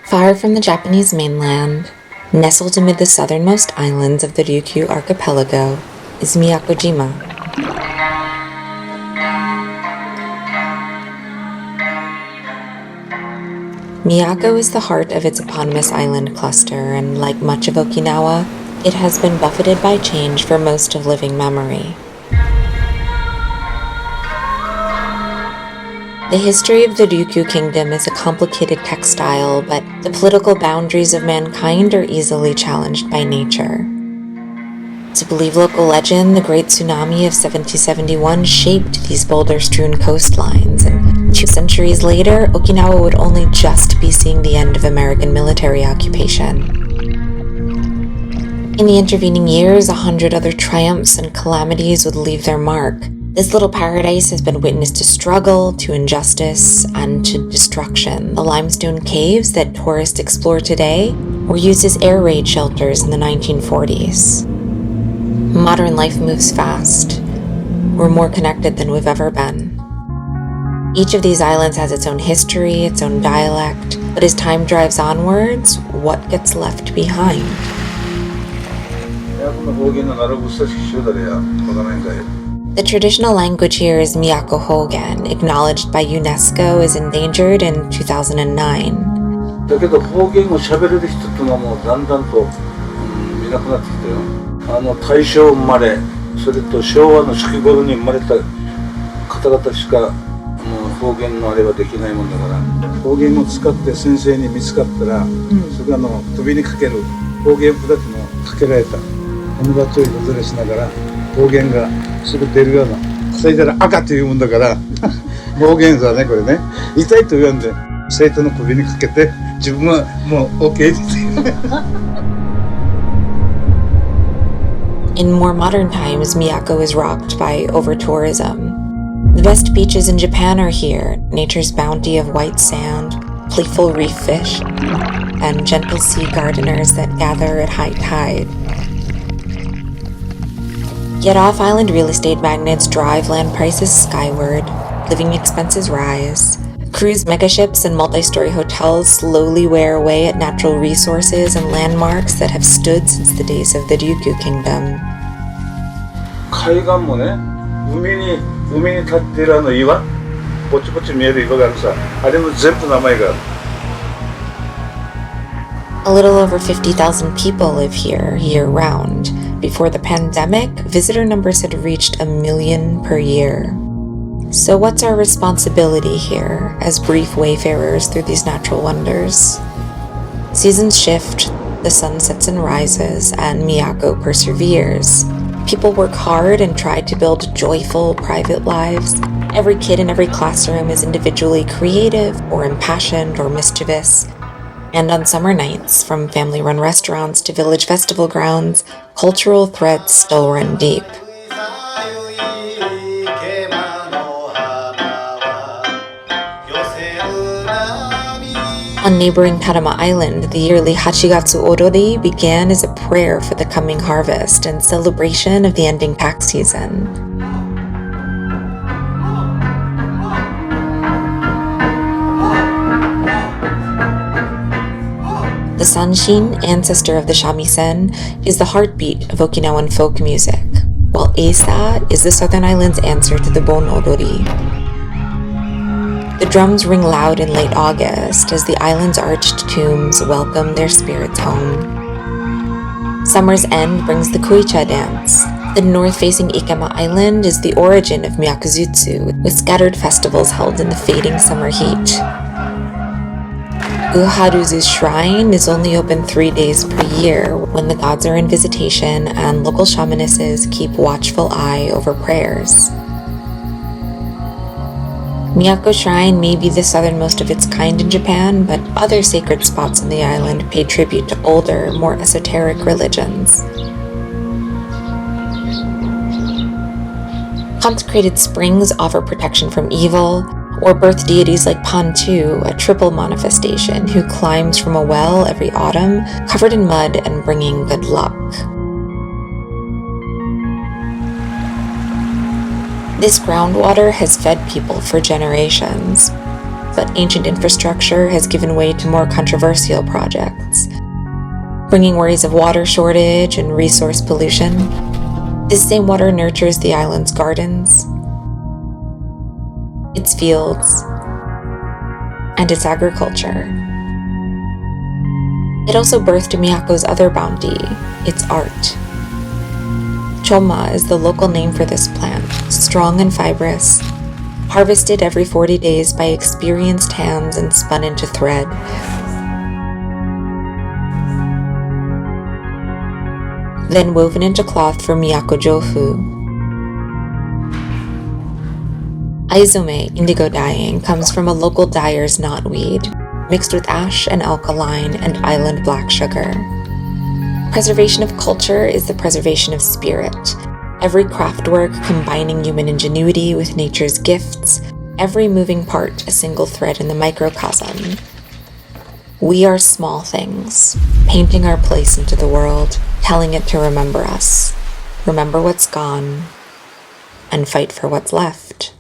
Far from the Japanese mainland, nestled amid the southernmost islands of the Ryukyu archipelago, is Miyako-jima. Miyako is the heart of its eponymous island cluster, and like much of Okinawa, it has been buffeted by change for most of living memory. The history of the Ryukyu Kingdom is a complicated textile, but the political boundaries of mankind are easily challenged by nature. To believe local legend, the Great Tsunami of 1771 shaped these boulder-strewn coastlines, and 2 centuries later, Okinawa would only just be seeing the end of American military occupation. In the intervening years, 100 other triumphs and calamities would leave their mark. This little paradise has been witness to struggle, to injustice, and to destruction. The limestone caves that tourists explore today were used as air raid shelters in the 1940s. Modern life moves fast. We're more connected than we've ever been. Each of these islands has its own history, its own dialect, but as time drives onwards, what gets left behind? The traditional language here is Miyako Hogen, acknowledged by UNESCO as endangered in 2009. だけど方言を喋れる人ってのはもうだんだんと、いなくなってきたよ。大正生まれ、それと昭和の初期頃に生まれた方々しかもう方言のあれはできないもんだから、方言を使って先生に見つかったら、それ首にかける方言札っていうのをかけられた。友達を訪れしながら方言がすぐ出るような。それたら赤というもんだから方言さねこれね。痛いと言うんで生徒の首にかけて自分はもう OK って。In more modern times, Miyako is rocked by over-tourism. The best beaches in Japan are here, nature's bounty of white sand, playful reef fish, and gentle sea gardeners that gather at high tide. Yet off-island real estate magnates drive land prices skyward, living expenses rise. Cruise megaships and multi-story hotels slowly wear away at natural resources and landmarks that have stood since the days of the Ryukyu Kingdom. 海岸もね、海に立っている岩、ぼちぼち見える岩があるさ、あれも全部名前がある。A little over 50,000 people live here year-round. Before the pandemic, visitor numbers had reached 1 million per year. So what's our responsibility here as brief wayfarers through these natural wonders? Seasons shift, the sun sets and rises, and Miyako perseveres. People work hard and try to build joyful, private lives. Every kid in every classroom is individually creative or impassioned or mischievous. And on summer nights, from family-run restaurants to village festival grounds, cultural threads still run deep. On neighboring Tarama Island, the yearly Hachigatsu Odori began as a prayer for the coming harvest and celebration of the ending tax season. The Sanshin, ancestor of the shamisen, is the heartbeat of Okinawan folk music, while Eisa is the southern island's answer to the Bon Odori. The drums ring loud in late August as the island's arched tombs welcome their spirits home. Summer's end brings the Kuicha dance. The north-facing Ikema Island is the origin of Myakuzutsu, with scattered festivals held in the fading summer heat. Uharuzu's shrine is only open 3 days per year when the gods are in visitation and local shamanesses keep watchful eye over prayers. Miyako Shrine may be the southernmost of its kind in Japan, but other sacred spots on the island pay tribute to older, more esoteric religions. Consecrated springs offer protection from evil, or birth deities like Pantu, a triple manifestation who climbs from a well every autumn, covered in mud and bringing good luck. This groundwater has fed people for generations. but ancient infrastructure has given way to more controversial projects, bringing worries of water shortage and resource pollution. This same water nurtures the island's gardens, its fields, and its agriculture. It also birthed Miyako's other bounty, its art. Choma is the local name for this plant, strong and fibrous, harvested every 40 days by experienced hands and spun into thread. Then woven into cloth for Miyako Jofu. Aizume, indigo dyeing, comes from a local dyer's knotweed, mixed with ash and alkaline and island black sugar. Preservation of culture is the preservation of spirit. Every craftwork combining human ingenuity with nature's gifts, every moving part a single thread in the microcosm. We are small things, painting our place into the world, telling it to remember us, remember what's gone, and fight for what's left.